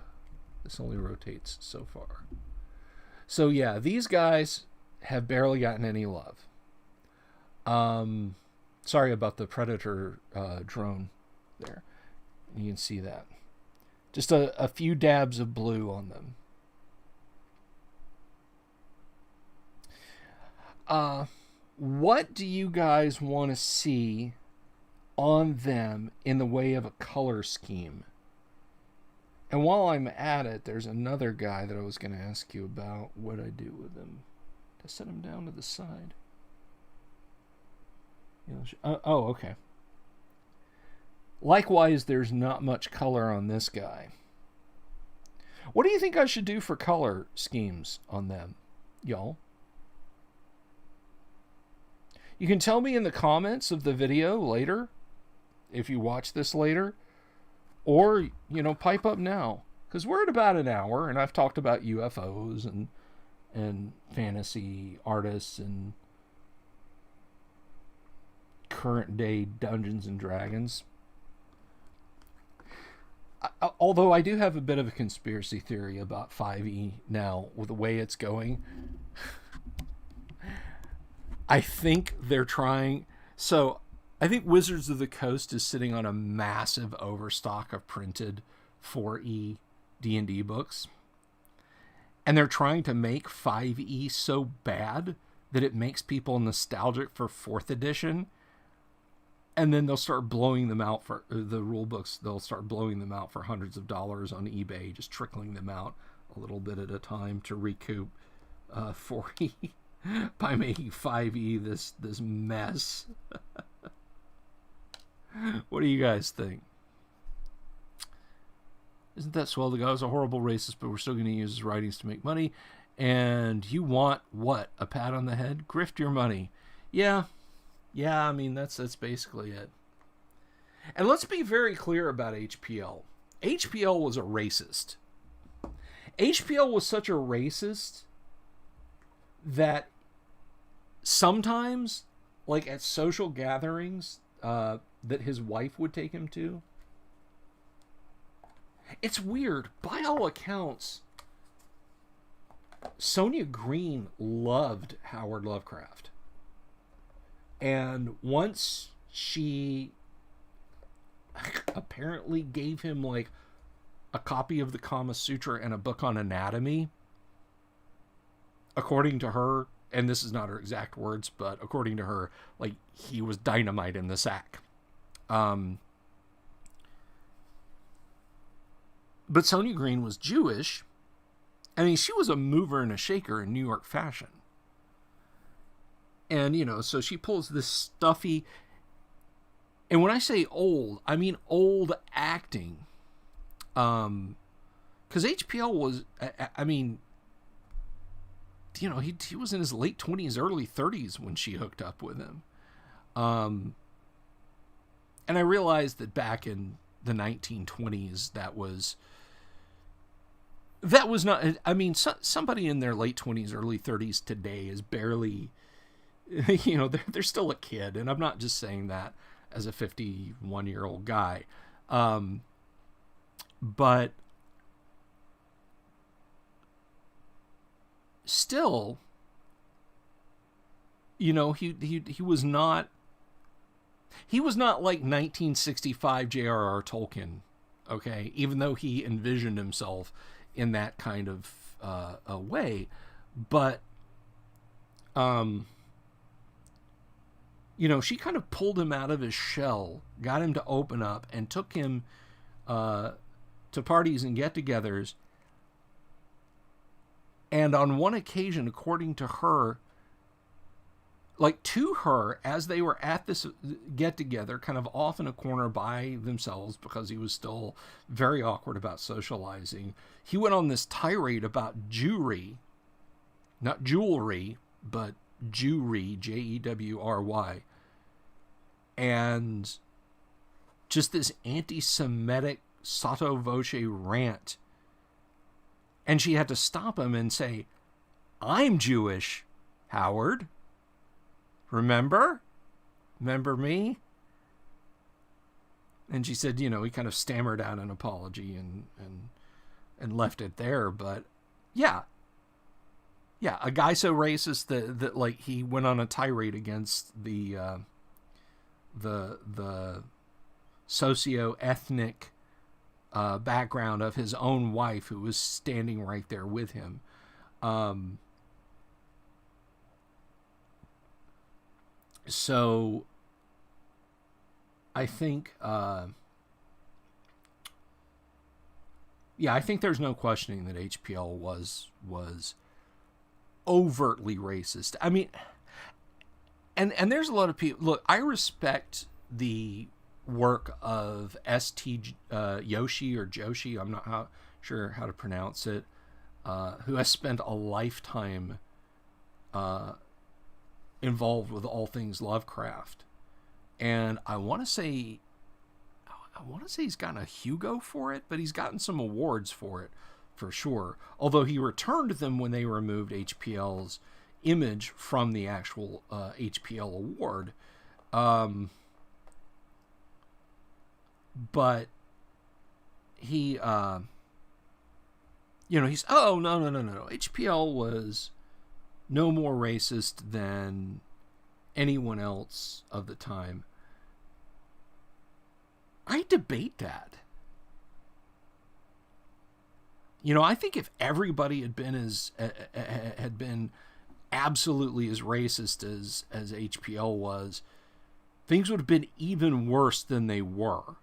This only rotates so far. So yeah, these guys have barely gotten any love. Sorry about the Predator drone there. You can see that. Just a few dabs of blue on them. What do you guys want to see on them in the way of a color scheme? And while I'm at it, there's another guy that I was going to ask you about what I do with him. To set him down to the side. Okay. Likewise, there's not much color on this guy. What do you think I should do for color schemes on them, y'all? You can tell me in the comments of the video later, if you watch this later, or, pipe up now. Because we're at about an hour, and I've talked about UFOs and fantasy artists and current day Dungeons and Dragons. Although I do have a bit of a conspiracy theory about 5e now with the way it's going. I think they're trying. So I think Wizards of the Coast is sitting on a massive overstock of printed 4e D&D books. And they're trying to make 5e so bad that it makes people nostalgic for 4th edition. And then they'll start blowing them out for the rule books. They'll start blowing them out for hundreds of dollars on eBay, just trickling them out a little bit at a time to recoup 4e by making 5e this mess. What do you guys think? Isn't that swell? The guy was a horrible racist, but we're still going to use his writings to make money. And you want what? A pat on the head? Grift your money. Yeah, I mean, that's basically it. And let's be very clear about HPL. HPL was a racist. HPL was such a racist that sometimes, like at social gatherings that his wife would take him to, it's weird. By all accounts, Sonia Green loved Howard Lovecraft. And once she apparently gave him like a copy of the Kama Sutra and a book on anatomy, according to her, and this is not her exact words, but according to her, like, he was dynamite in the sack. But Sonia Green was Jewish. I mean, she was a mover and a shaker in New York fashion. And, so she pulls this stuffy... And when I say old, I mean old acting. Because HPL was... I mean... he was in his late 20s, early 30s when she hooked up with him. And I realized that back in the 1920s, that was not... I mean, somebody in their late 20s, early 30s today is barely... they're still a kid, and I'm not just saying that as a 51-year-old guy. But still, he was not like 1965 J.R.R. Tolkien, okay? Even though he envisioned himself in that kind of a way, but she kind of pulled him out of his shell, got him to open up, and took him to parties and get-togethers. And on one occasion, according to her, as they were at this get-together, kind of off in a corner by themselves, because he was still very awkward about socializing, he went on this tirade about Jewry, not jewelry, but Jewry, Jewry, and just this anti-Semitic sotto voce rant. And she had to stop him and say, I'm Jewish, Howard. Remember? Remember me? And she said, he kind of stammered out an apology and left it there. But yeah, a guy so racist that like he went on a tirade against the socio-ethnic background of his own wife, who was standing right there with him. So I think, I think there's no questioning that HPL was overtly racist. I mean, and there's a lot of people. Look, I respect the work of St. Yoshi or Joshi. I'm not sure how to pronounce it. Who has spent a lifetime involved with all things Lovecraft. And I want to say he's gotten a Hugo for it, but he's gotten some awards for it, for sure. Although he returned them when they removed HPL's image from the actual HPL award. But he, he's, no. HPL was no more racist than anyone else of the time. I debate that. I think if everybody had been absolutely as racist as HPL was, things would have been even worse than they were.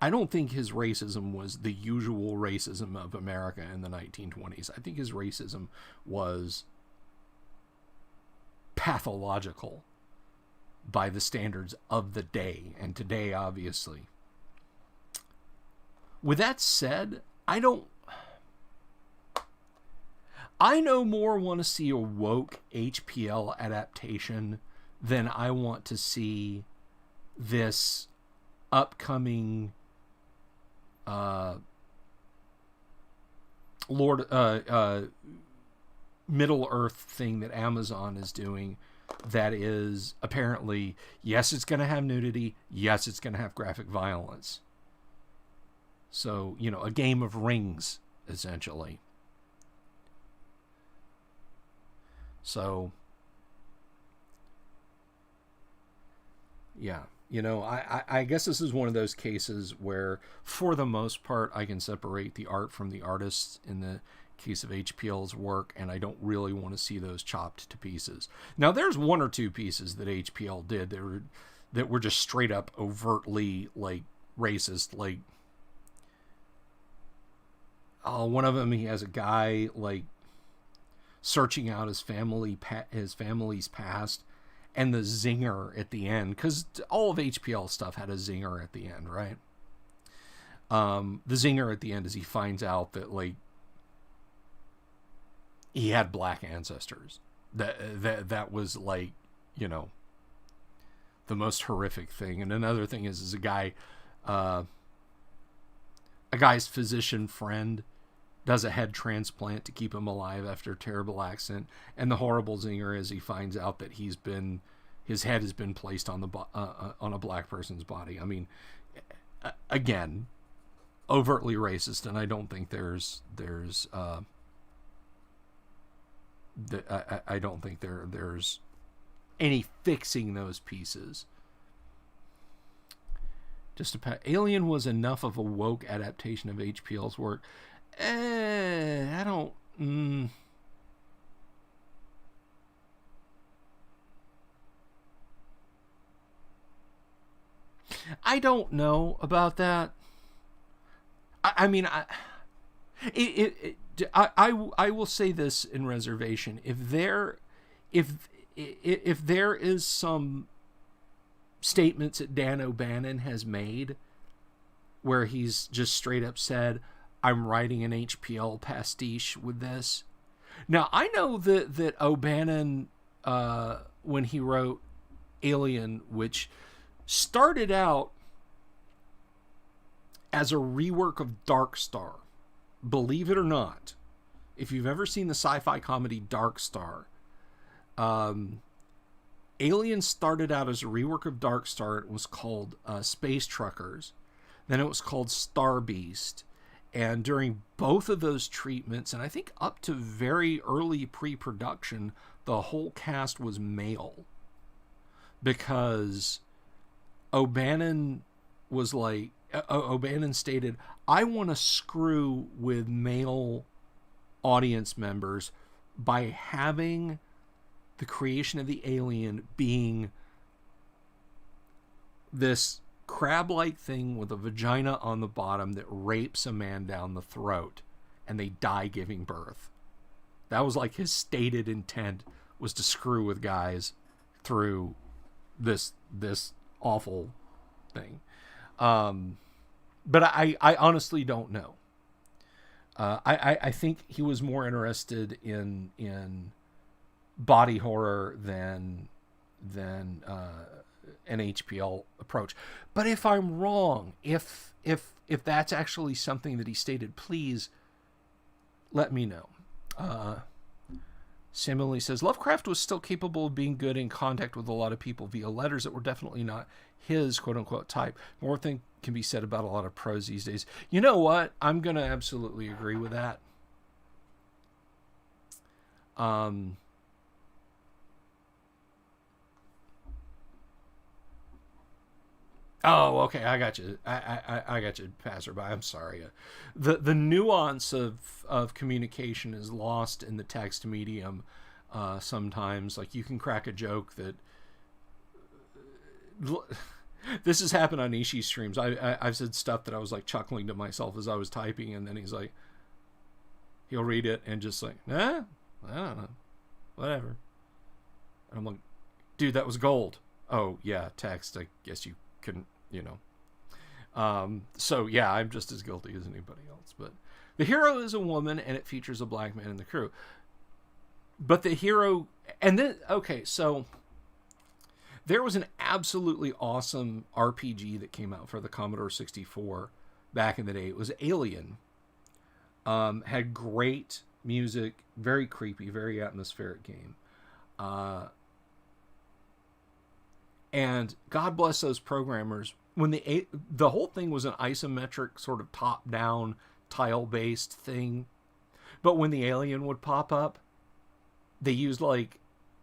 I don't think his racism was the usual racism of America in the 1920s. I think his racism was pathological by the standards of the day, and today, obviously. With that said, I no more want to see a woke HPL adaptation than I want to see this upcoming Middle Earth thing that Amazon is doing. That is apparently, yes, it's going to have nudity. Yes, it's going to have graphic violence. So, a game of rings, essentially. So, yeah, I guess this is one of those cases where, for the most part, I can separate the art from the artists in the case of HPL's work, and I don't really want to see those chopped to pieces. Now, there's one or two pieces that HPL did that were just straight up overtly like racist. Like, one of them, he has a guy like searching out his family's past, and the zinger at the end, because all of HPL stuff had a zinger at the end, right? The zinger at the end is he finds out that like he had black ancestors. That was like, the most horrific thing. And another thing is a guy's physician friend does a head transplant to keep him alive after a terrible accident. And the horrible zinger is he finds out that his head has been placed on a black person's body. I mean, again, overtly racist, and I don't think I don't think there's any fixing those pieces. Alien was enough of a woke adaptation of HPL's work. I don't. I don't know about that. I mean, I will say this in reservation. If there is some statements that Dan O'Bannon has made where he's just straight up said, I'm writing an HPL pastiche with this. Now, I know that O'Bannon, when he wrote Alien, which started out as a rework of Dark Star. Believe it or not, if you've ever seen the sci-fi comedy Dark Star, Alien started out as a rework of Dark Star. It was called Space Truckers. Then it was called Star Beast. And during both of those treatments, and I think up to very early pre-production, the whole cast was male. Because O'Bannon was like, O'Bannon stated, I want to screw with male audience members by having the creation of the alien being this crab-like thing with a vagina on the bottom that rapes a man down the throat and they die giving birth. That was like his stated intent, was to screw with guys through this awful thing. But I honestly don't know. I think he was more interested in body horror than an HPL approach. But if I'm wrong, if that's actually something that he stated, please let me know. Samuel Lee says, Lovecraft was still capable of being good in contact with a lot of people via letters that were definitely not his quote-unquote type. More thing can be said about a lot of pros these days. You know what? I'm going to absolutely agree with that. Oh, okay. I got you. I got you, passerby. I'm sorry. The nuance of communication is lost in the text medium. Sometimes, like, you can crack a joke that this has happened on Ishii's streams. I've said stuff that I was like chuckling to myself as I was typing, and then he's like, he'll read it and just like, I don't know, whatever. And I'm like, dude, that was gold. Oh yeah, text. I guess you couldn't, so yeah, I'm just as guilty as anybody else. But the hero is a woman, and it features a black man in the crew. But the hero, and then, okay, so there was an absolutely awesome RPG that came out for the Commodore 64 back in the day. It was Alien. Had great music, very creepy, very atmospheric game. And God bless those programmers. When the whole thing was an isometric sort of top-down tile-based thing, but when the alien would pop up, they used like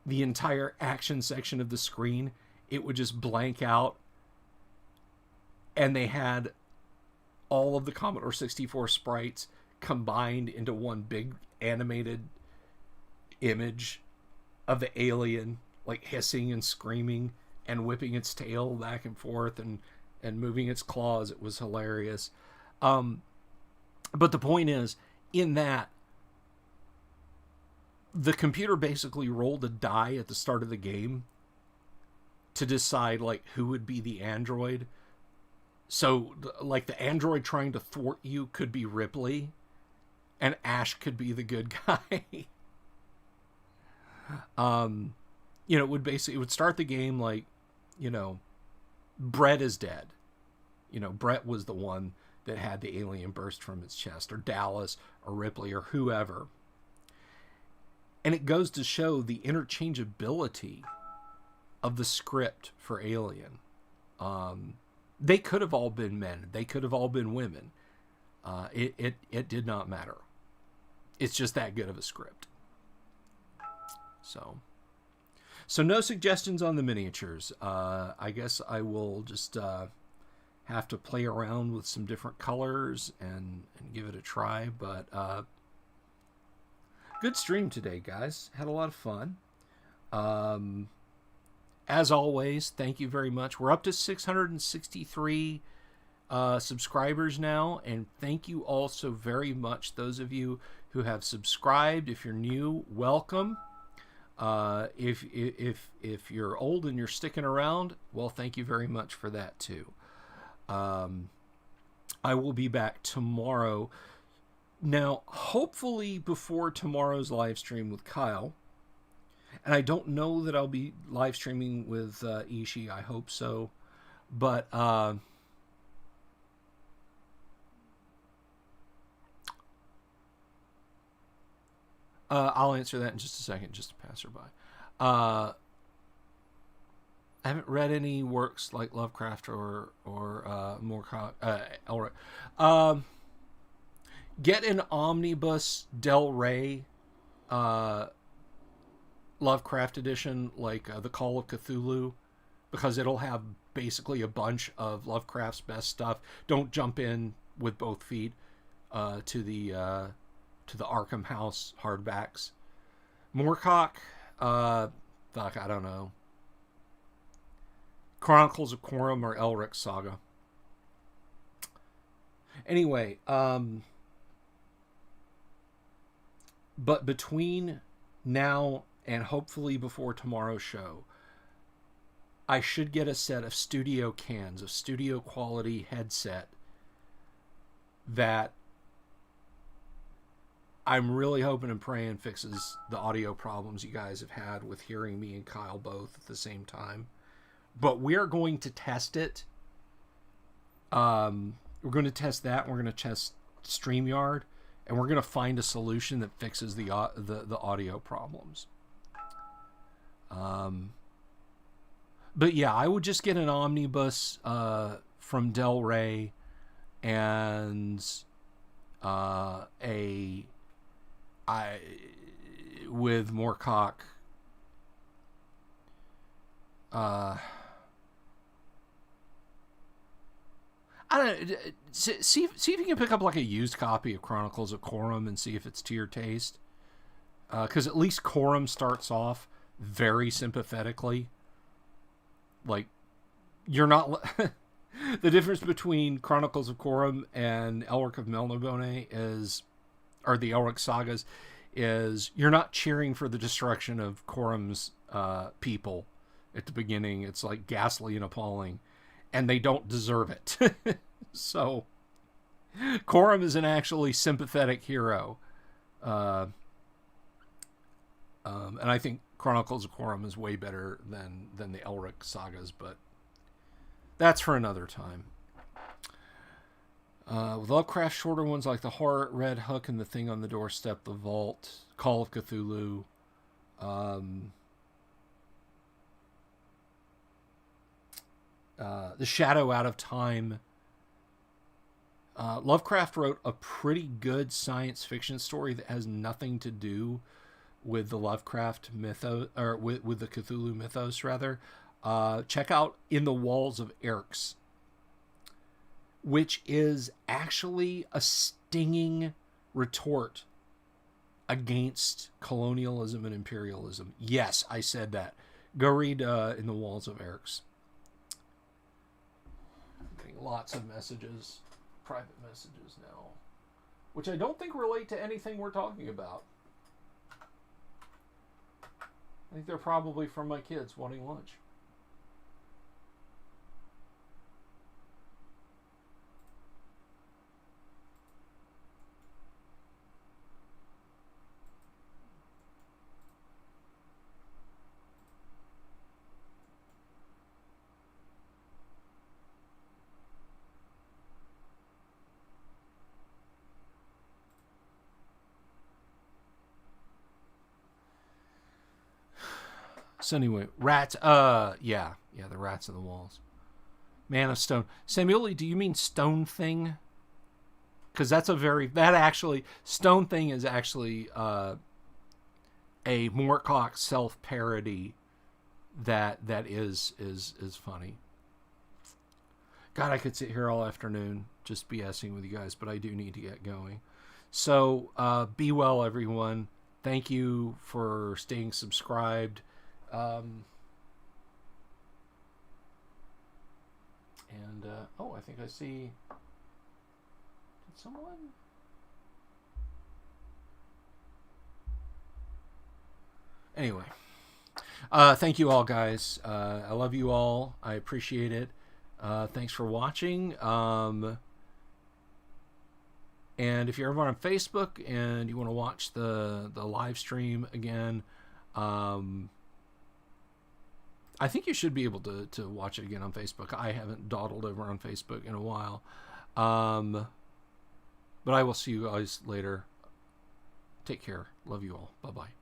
the entire action section of the screen. It would just blank out, and they had all of the Commodore 64 sprites combined into one big animated image of the alien, like hissing and screaming and whipping its tail back and forth and moving its claws. It was hilarious. But the point is, in that, the computer basically rolled a die at the start of the game to decide like who would be the android. So like the android trying to thwart you could be Ripley, and Ash could be the good guy. It would start the game like, Brett is dead. Brett was the one that had the alien burst from its chest, or Dallas, or Ripley, or whoever. And it goes to show the interchangeability of the script for Alien. They could have all been men. They could have all been women. It did not matter. It's just that good of a script. So no suggestions on the miniatures. I guess I will just have to play around with some different colors and give it a try. But good stream today, guys. Had a lot of fun. As always, thank you very much. We're up to 663 subscribers now, and thank you all so very much, those of you who have subscribed. If you're new, welcome. If you're old and you're sticking around, well, thank you very much for that too. I will be back tomorrow. Now, hopefully before tomorrow's live stream with Kyle, And I don't know that I'll be live streaming with Ishii. I hope so. But I'll answer that in just a second, just a passerby. I haven't read any works like Lovecraft or Moorcock. Elric. Get an omnibus Del Rey Lovecraft edition, like the Call of Cthulhu, because it'll have basically a bunch of Lovecraft's best stuff. Don't jump in with both feet to the Arkham House hardbacks. Moorcock, fuck, I don't know. Chronicles of Quorum or Elric Saga. Anyway, but between now and hopefully before tomorrow's show, I should get a set of studio cans, of studio quality headset that I'm really hoping and praying fixes the audio problems you guys have had with hearing me and Kyle both at the same time. But we're going to test it. We're going to test that. We're going to test StreamYard, and we're going to find a solution that fixes the audio problems. But yeah, I would just get an omnibus from Del Rey and with Moorcock. I don't see if you can pick up like a used copy of Chronicles of Quorum and see if it's to your taste. Because at least Quorum starts off very sympathetically. Like, you're not... The difference between Chronicles of Quorum and Elric of Melniboné is... or the Elric sagas, is you're not cheering for the destruction of Quorum's people at the beginning. It's like ghastly and appalling. And they don't deserve it. So, Quorum is an actually sympathetic hero. And I think Chronicles of Quorum is way better than the Elric sagas, but that's for another time. With Lovecraft shorter ones like the Horror Red Hook and the Thing on the Doorstep, The Vault, Call of Cthulhu, The Shadow Out of Time. Lovecraft wrote a pretty good science fiction story that has nothing to do with the Lovecraft mythos, or with the Cthulhu mythos, rather. Check out In the Walls of Erx, which is actually a stinging retort against colonialism and imperialism. Yes, I said that. Go read In the Walls of Erx. Lots of messages, private messages now, which I don't think relate to anything we're talking about. I think they're probably from my kids wanting lunch. So anyway, rats. Yeah, the rats in the walls. Man of Stone. Samueli, do you mean Stone Thing? Because Stone Thing is actually a Moorcock self-parody that is funny. God, I could sit here all afternoon just BSing with you guys, but I do need to get going. So be well, everyone. Thank you for staying subscribed. I think I see. Did someone? Anyway, thank you all, guys. I love you all. I appreciate it. Thanks for watching. And if you're ever on Facebook and you want to watch the live stream again, I think you should be able to watch it again on Facebook. I haven't dawdled over on Facebook in a while. But I will see you guys later. Take care. Love you all. Bye-bye.